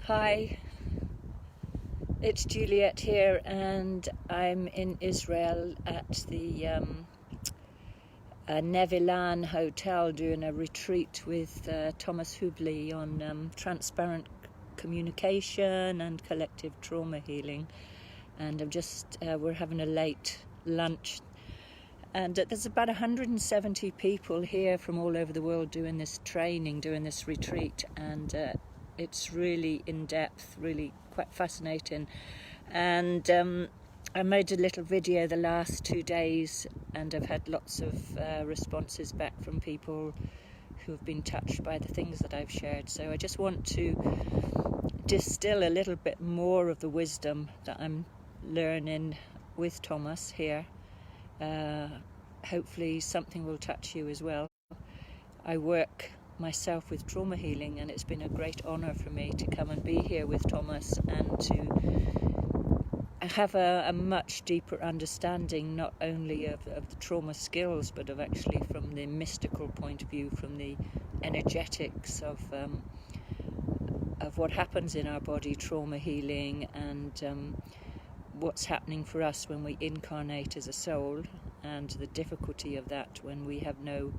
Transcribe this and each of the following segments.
Hi, it's Juliet here, and I'm in Israel at the Nevilan Hotel doing a retreat with Thomas Hubli on transparent communication and collective trauma healing. And we're having a late lunch, and there's about 170 people here from all over the world doing this training, doing this retreat, and it's really in-depth, really quite fascinating. And I made a little video the last 2 days, and I've had lots of responses back from people who have been touched by the things that I've shared. So I just want to distill a little bit more of the wisdom that I'm learning with Thomas here. Hopefully something will touch you as well. I work myself with trauma healing, and it's been a great honour for me to come and be here with Thomas and to have a much deeper understanding, not only of the trauma skills, but of actually from the mystical point of view, from the energetics of what happens in our body, trauma healing, and what's happening for us when we incarnate as a soul, and the difficulty of that when we have no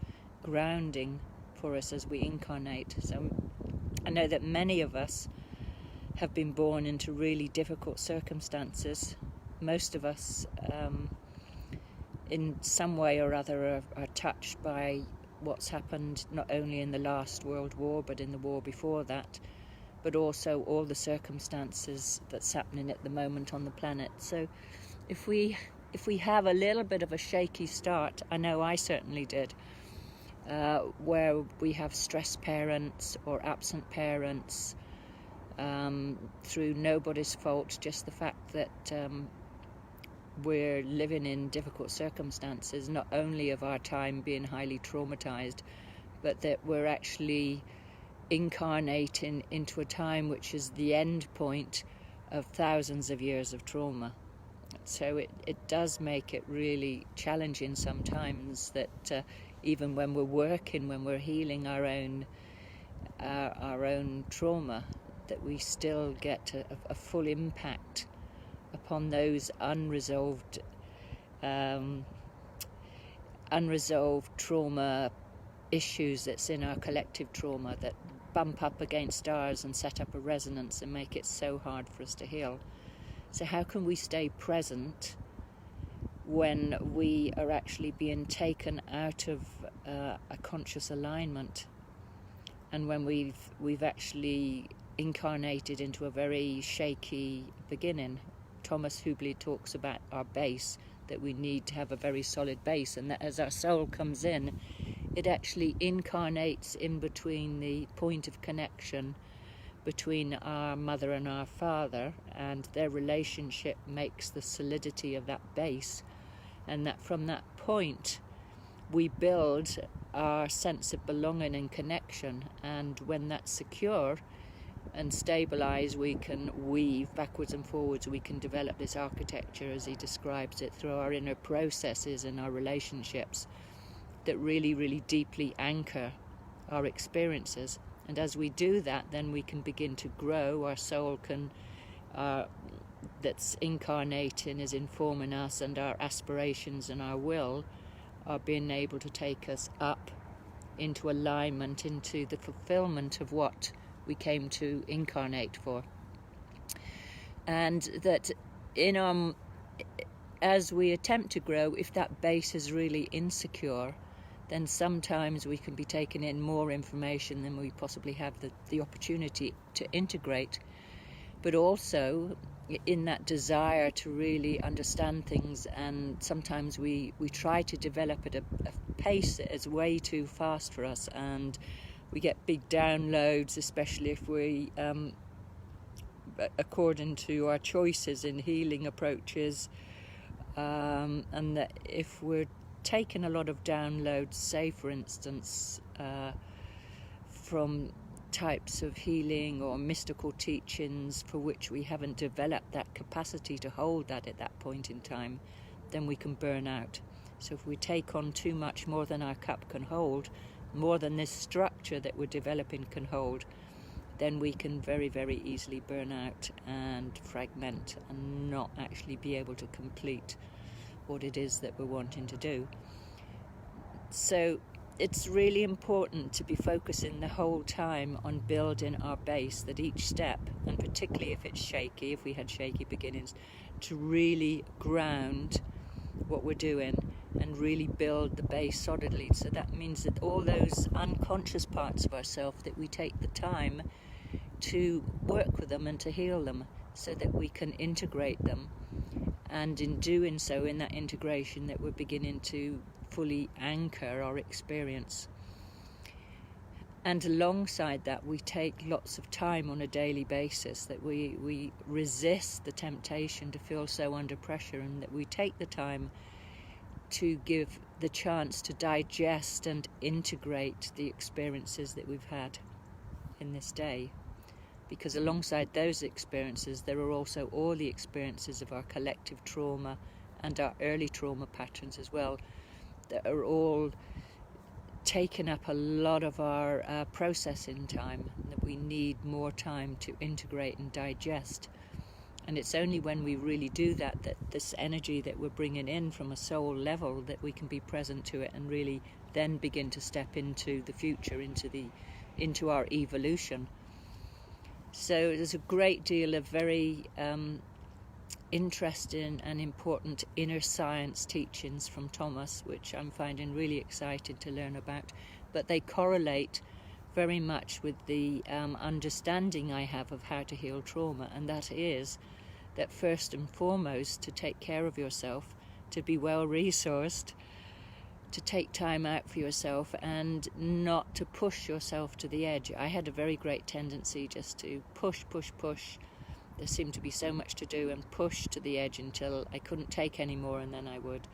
grounding for us as we incarnate. So I know that many of us have been born into really difficult circumstances. Most of us in some way or other are touched by what's happened, not only in the last World War but in the war before that, but also all the circumstances that's happening at the moment on the planet. So if we have a little bit of a shaky start, I know I certainly did, where we have stressed parents or absent parents, through nobody's fault, just the fact that we're living in difficult circumstances, not only of our time being highly traumatized, but that we're actually incarnating into a time which is the end point of thousands of years of trauma. So it does make it really challenging sometimes that even when we're working, when we're healing our own trauma, that we still get a full impact upon those unresolved trauma issues that's in our collective trauma, that bump up against ours and set up a resonance and make it so hard for us to heal. So how can we stay present when we are actually being taken out of a conscious alignment, and when we've actually incarnated into a very shaky beginning? Thomas Hubli talks about our base, that we need to have a very solid base, and that as our soul comes in, it actually incarnates in between the point of connection between our mother and our father, and their relationship makes the solidity of that base, and that from that point we build our sense of belonging and connection. And when that's secure and stabilized, we can weave backwards and forwards. We can develop this architecture, as he describes it, through our inner processes and our relationships that really, really deeply anchor our experiences. And as we do that, then we can begin to grow. Our soul can, that's incarnating, is informing us, and our aspirations and our will are being able to take us up into alignment, into the fulfillment of what we came to incarnate for. And that as we attempt to grow, if that base is really insecure, then sometimes we can be taking in more information than we possibly have the opportunity to integrate. But also in that desire to really understand things, and sometimes we try to develop at a pace that is way too fast for us, and we get big downloads, especially if we, according to our choices in healing approaches, and that if we're taken a lot of downloads, say for instance from types of healing or mystical teachings for which we haven't developed that capacity to hold that at that point in time, then we can burn out. So if we take on too much, more than our cup can hold, more than this structure that we're developing can hold, then we can very, very easily burn out and fragment and not actually be able to complete what it is that we're wanting to do. So it's really important to be focusing the whole time on building our base, that each step, and particularly if it's shaky, if we had shaky beginnings, to really ground what we're doing and really build the base solidly. So that means that all those unconscious parts of ourselves, that we take the time to work with them and to heal them so that we can integrate them. And in doing so, in that integration, that we're beginning to fully anchor our experience. And alongside that, we take lots of time on a daily basis, that we resist the temptation to feel so under pressure, and that we take the time to give the chance to digest and integrate the experiences that we've had in this day. Because alongside those experiences, there are also all the experiences of our collective trauma and our early trauma patterns as well, that are all taken up a lot of our processing time, that we need more time to integrate and digest. And it's only when we really do that, that this energy that we're bringing in from a soul level, that we can be present to it and really then begin to step into the future, into our evolution. So there's a great deal of very interesting and important inner science teachings from Thomas, which I'm finding really excited to learn about, but they correlate very much with the understanding I have of how to heal trauma, and that is that first and foremost, to take care of yourself, to be well resourced, to take time out for yourself and not to push yourself to the edge. I had a very great tendency just to push. There seemed to be so much to do, and push to the edge until I couldn't take any more, and then I would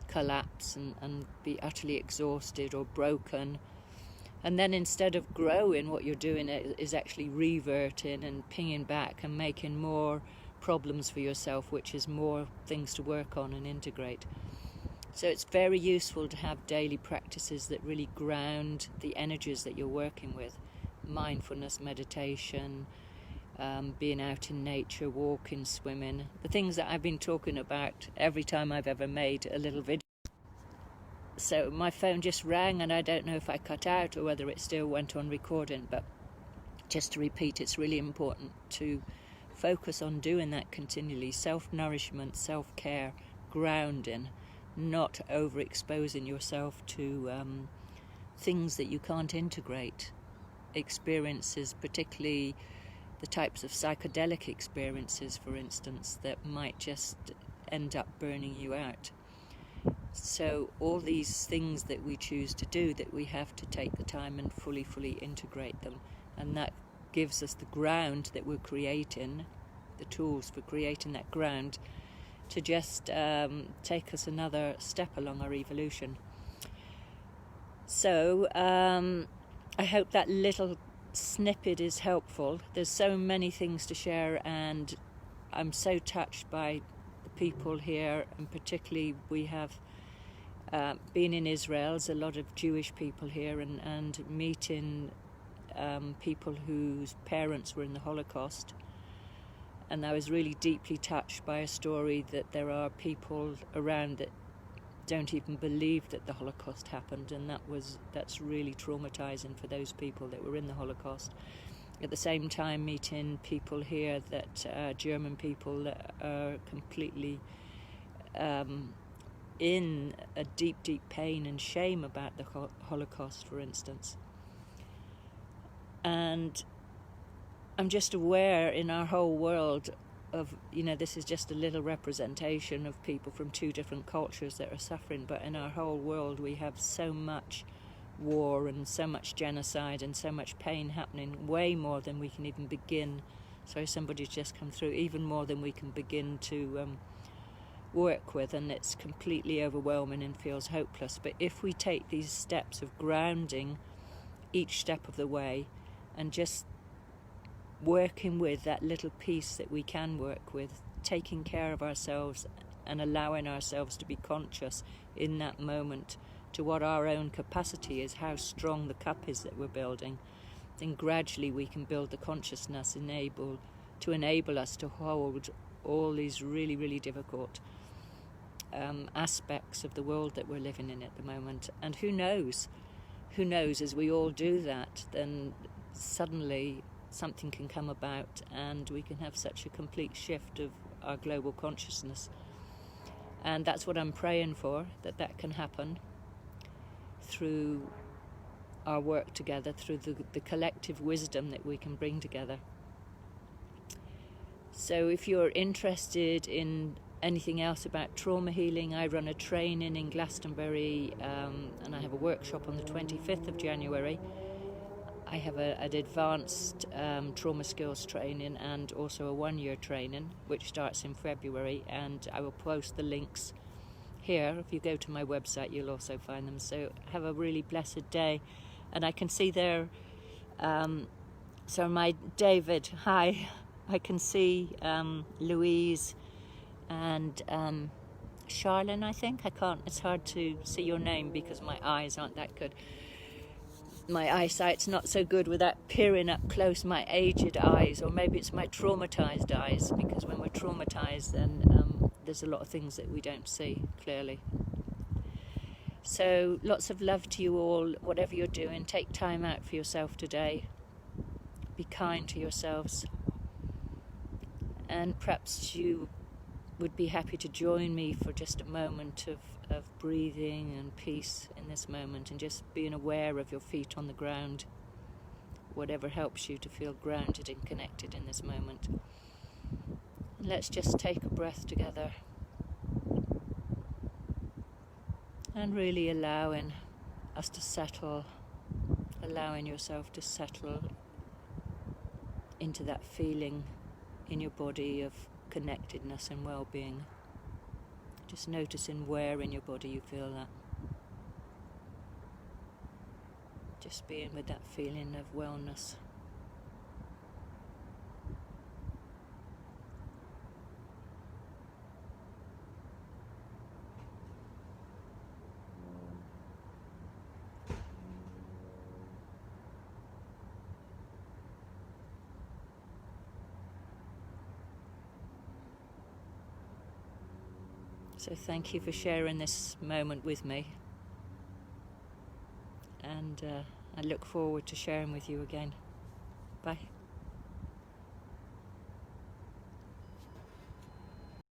collapse and be utterly exhausted or broken. And then instead of growing, what you're doing is actually reverting and pinging back and making more problems for yourself, which is more things to work on and integrate. So it's very useful to have daily practices that really ground the energies that you're working with. Mindfulness, meditation, being out in nature, walking, swimming, the things that I've been talking about every time I've ever made a little video. So my phone just rang, and I don't know if I cut out or whether it still went on recording, but just to repeat, it's really important to focus on doing that continually. Self-nourishment, self-care, grounding, not overexposing yourself to things that you can't integrate, experiences, particularly the types of psychedelic experiences, for instance, that might just end up burning you out. So all these things that we choose to do, that we have to take the time and fully integrate them, and that gives us the ground that we're creating, the tools for creating that ground to just take us another step along our evolution. So I hope that little snippet is helpful. There's so many things to share, and I'm so touched by the people here, and particularly we have been in Israel. There's a lot of Jewish people here, and meeting people whose parents were in the Holocaust. And I was really deeply touched by a story that there are people around that don't even believe that the Holocaust happened, and that's really traumatizing for those people that were in the Holocaust. At the same time, meeting people here that German people that are completely in a deep pain and shame about the Holocaust, for instance. And I'm just aware in our whole world of, this is just a little representation of people from two different cultures that are suffering, but in our whole world we have so much war and so much genocide and so much pain happening, way more than we can even begin. So somebody's just come through, even more than we can begin to work with, and it's completely overwhelming and feels hopeless. But if we take these steps of grounding each step of the way and just working with that little piece that we can work with, taking care of ourselves and allowing ourselves to be conscious in that moment to what our own capacity is, how strong the cup is that we're building, then gradually we can build the consciousness to enable us to hold all these really, really difficult aspects of the world that we're living in at the moment. And who knows, as we all do that, then suddenly something can come about and we can have such a complete shift of our global consciousness. And that's what I'm praying for, that can happen through our work together, through the collective wisdom that we can bring together. So if you're interested in anything else about trauma healing, I run a training in Glastonbury, and I have a workshop on the 25th of January. I have an advanced trauma skills training and also a 1-year training, which starts in February, and I will post the links here. If you go to my website, you'll also find them. So have a really blessed day. And I can see there, so my David, hi, I can see Louise and Charlene, I think. It's hard to see your name because my eyes aren't that good. My eyesight's not so good without peering up close, my aged eyes, or maybe it's my traumatized eyes, because when we're traumatized then there's a lot of things that we don't see clearly. So lots of love to you all, whatever you're doing. Take time out for yourself today. Be kind to yourselves. And perhaps you would be happy to join me for just a moment of breathing and peace in this moment, and just being aware of your feet on the ground, whatever helps you to feel grounded and connected in this moment. And let's just take a breath together and really allowing us to settle, allowing yourself to settle into that feeling in your body of connectedness and well-being. Just noticing where in your body you feel that. Just being with that feeling of wellness. So thank you for sharing this moment with me, and I look forward to sharing with you again. Bye.